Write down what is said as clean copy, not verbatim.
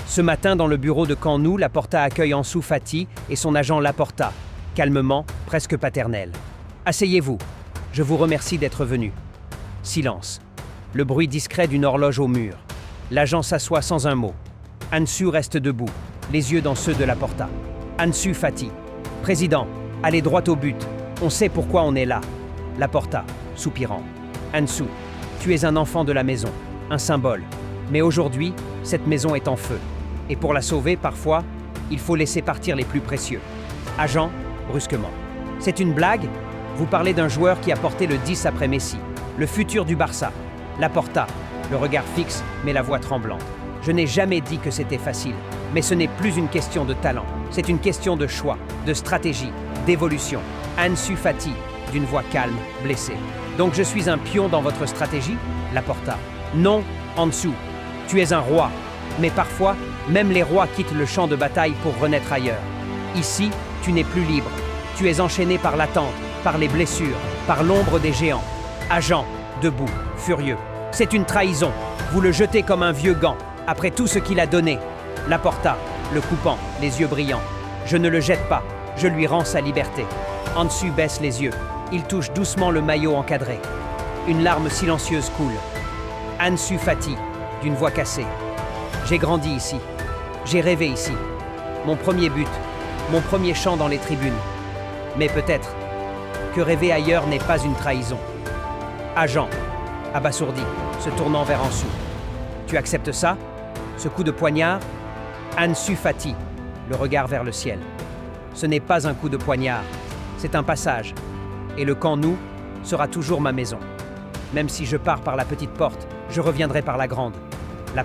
Ce matin, dans le bureau de Camp Nou, Laporta accueille Ansu Fati et son agent Laporta, calmement, presque paternel. « Asseyez-vous. Je vous remercie d'être venu. » Silence. Le bruit discret d'une horloge au mur. L'agent s'assoit sans un mot. Ansu reste debout, les yeux dans ceux de Laporta. Ansu Fati. « Président, allez droit au but. On sait pourquoi on est là. » Laporta, soupirant. « Ansu, tu es un enfant de la maison, un symbole. Mais aujourd'hui, cette maison est en feu. Et pour la sauver, parfois, il faut laisser partir les plus précieux. » Agent, brusquement. « C'est une blague ? Vous parlez d'un joueur qui a porté le 10 après Messi, le futur du Barça. » Laporta, le regard fixe, mais la voix tremblante. « Je n'ai jamais dit que c'était facile. Mais ce n'est plus une question de talent. C'est une question de choix, de stratégie, d'évolution. » Ansu Fati, d'une voix calme, blessée. « Donc je suis un pion dans votre stratégie ?» Laporta. « Non, Ansu. Tu es un roi. Mais parfois, même les rois quittent le champ de bataille pour renaître ailleurs. Ici, tu n'es plus libre. Tu es enchaîné par l'attente, par les blessures, par l'ombre des géants. » Agent, debout, furieux. « C'est une trahison. Vous le jetez comme un vieux gant, après tout ce qu'il a donné. » Laporta, le coupant, les yeux brillants. « Je ne le jette pas. Je lui rends sa liberté. » Ansu baisse les yeux. Il touche doucement le maillot encadré. Une larme silencieuse coule. Ansu Fati, d'une voix cassée. « J'ai grandi ici. J'ai rêvé ici. Mon premier but, mon premier chant dans les tribunes. Mais peut-être que rêver ailleurs n'est pas une trahison. » Agent, abasourdi, se tournant vers Ansu. « Tu acceptes ça? Ce coup de poignard ?» Ansu Fati, le regard vers le ciel. « Ce n'est pas un coup de poignard, c'est un passage. Et le Camp Nou sera toujours ma maison. Même si je pars par la petite porte, je reviendrai par la grande. »